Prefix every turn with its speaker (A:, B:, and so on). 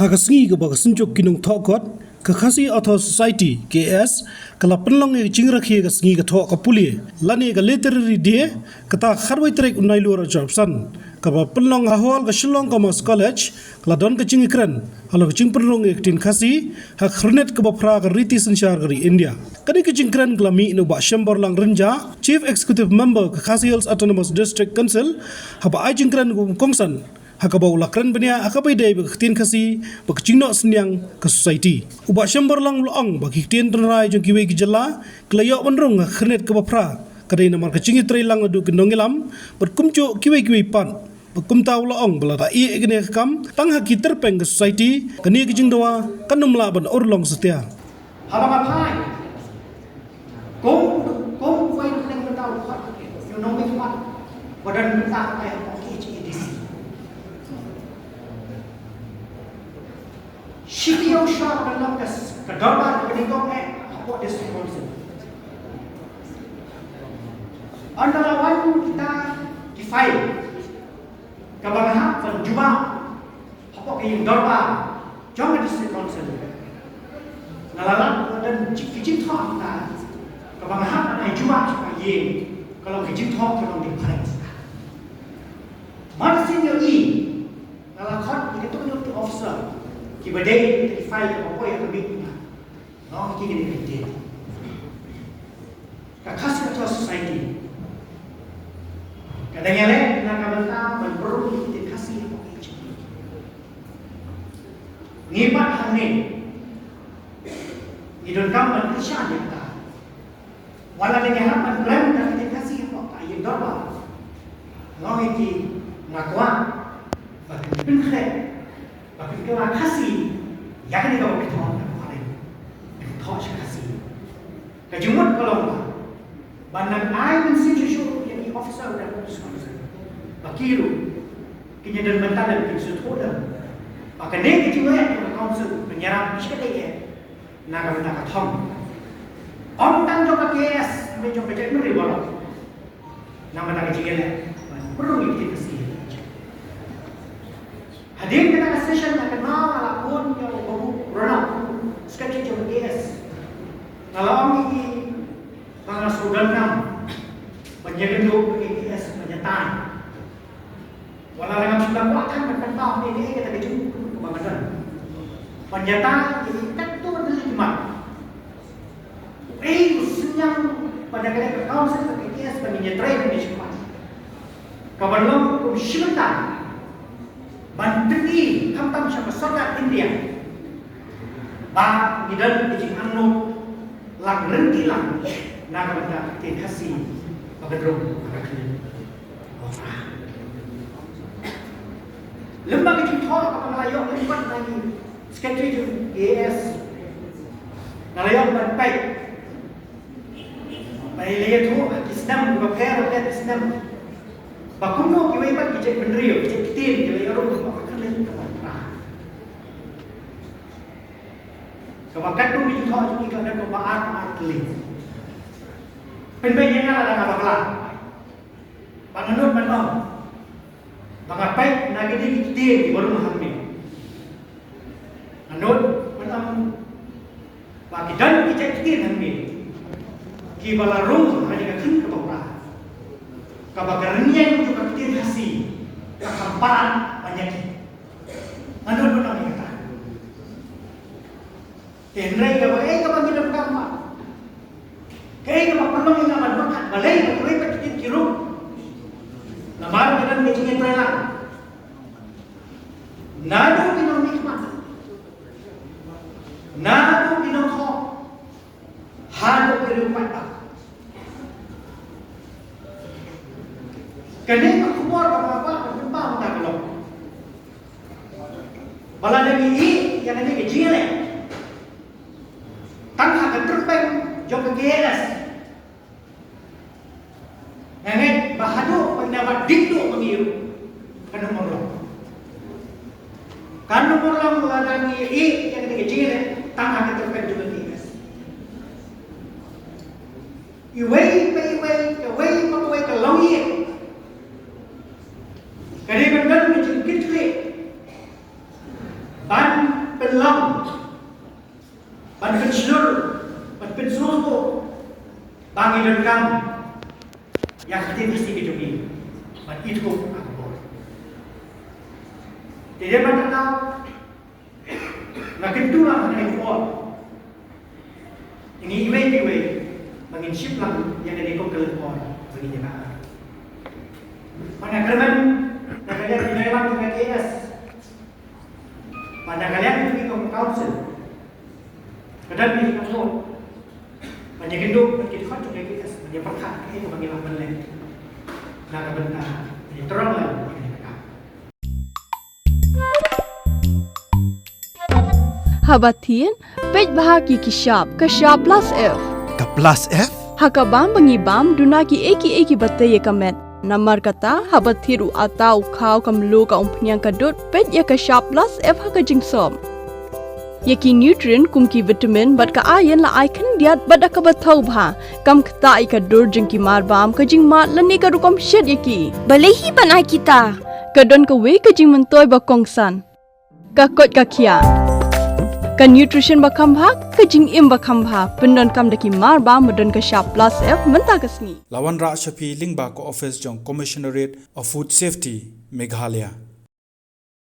A: Hagasngi ke bagasunjuk kinung thokot Kakasi Auto Society KS kala penlong e cingrakhi gasngi ke thok kapuli lani ke literary day kata kharwai trek unai lura jobsan kaba penlong hawal ke Shillong Commerce College kala don ke cingikran halo ke cingpenlong e tin khasi ha khrnet ke bapra ke riti sanchar gari India kani ke cingkran kala mi no ba shambor lang renja Chief Executive Member ke Khasi Hills Autonomous District Council haba ai cingkran kongsan hakabau lakran benia hakabai dai baktin khasi bakcingno senyang ke society uba shambor lang loang bakitien trai jong kiwe gijala klayo bandrong khnet ke bapra kadai namar kecing trai lang adu gendongilam berkumcu kiwe pan bakum taw loang belada i egne kam tang haki terpeng ke society kani kijing dawa kanumla ban orlong setia
B: habang apai kong wai nang taw khat yo nong mi khat badan ta kai Shitio shop dan lokas kedorban kedingkong apa district council. Antara waktu kita kifai kebangahan dan juma apa yang dorban jangan district council. Nalalan dan kijing thok kita kebangahan dan juma supaya ye kalau kijing thok kalau di paling. Mana sih ni? Nalakan kita tu officer. Kibadai file apa yang kami no kini ni kakasi atau society kadang yang nak kabanta berperlu kita kasih apa itu ngibat hane idon kam manusia kita wala dengan harapan plan kita kasih apa yang dorba no itu ngakwa tapi pinkhre tapi kalau kasih, yang ini kalau kita orang paling, kita kasih. Kejumut kalau bandang air institusi yang officer dan officer, bakiru, kini dan mental dan institusi, maka ni kita yang council menyerap istilah nak thom. Om tang jom KS, macam macam ni bolak. Nama nak kecil perlu kita kasih. Hadir kita ke session nak kenal alapun yang baru renang sketch jom KS. Kalau ini para slogan kam menjadi dua KS penyataan. Walau dengan sudah buatkan berkentang ini kita kejut kebangetan. Penyataan ini tentu adalah hikmat. Senyang pada kali council KS penyetrai ini hikmat. Kabarlah sebentar. Menteri Kamtam Syama Sorga India Bang Gidan Ijing Anu Lang Renti Lang Nagamata Tekasi Bagadrong Agakli Lembaga Ijing Thor Kapag Malayok Limbat Lagi Sekretary AS Nalayok Banpay Malayok Itu Islam Bapero Dan Islam Bakuno kiwai pat kijek benrio kijek kitin kiwai orang mau kalian kepada. Kebakat tu bijak thau juga ada pembaan atlet. Penbenya ada apa kelah. Panganut menong. Bangapai nagi di kitin di baru hamil. Anut menong. Bagi dan kijek kitin hamil. Kibalarung hanya kin kebawa. Kabagarannya juga kita kasih kehamparan penyakit. Menurut pendapat kita, tenrai kabag kita berkampa. Kaya kabag perlu yang aman makan, balai balai kita kiruk. Namar kita mencingin pelan. Nado pinong nikmat, nado pinong ho, hado pinong Kini keluar apa berjumpa tak belum. Malah lagi yang ini kecil ni. Tangkap terpeng jom KS. Yang bahadu pendapat diktu mengiru kena morong. Kanu morong lagi yang ini kecil ni tangkap terpeng jom KS. Iway kalau ye. Kadang-kadang macam kita ban Bangi dan kam yang hati mesti kejubi, man itu aku boleh. Tidak macam tahu, nak kentura mana import. Ini iwe, mangin ship lang yang ada kau kelepon begini nak. Mana kerman, nak kalian di dalam dengan KS. Mana kalian pergi ke council, kadang pergi ke council. Banyak gendut, kita kan juga kita banyak perkat, kita bagi lapan leh. Nak bentar, jadi terang lah.
C: Habatin, pej bahagi kishab, kashab plus F.
D: Ka plus F?
C: Hakabam bangibam, dunaki eki batay kamet. Namar kata, habatiru atau kau kamlu ka umpnyang kadut, pej ya kashab plus F hakajing som. Yaki nutrient kumki vitamin bat ka ayan la icon diat bat akabatau bha kam kta ika dur jengki marbam ka jing mat lani ka rukom shed yaki balehi banai kita kadon ka we ka jing mentoy ba kongsan ka kot ka kia ka nutrition ba kambha ka jing im ba kambha pendon kam daki marbam modon ka sharp plus F menta kasni
D: Lawan Ra Shafi Lingba ko office jong Commissionerate of Food Safety Meghalaya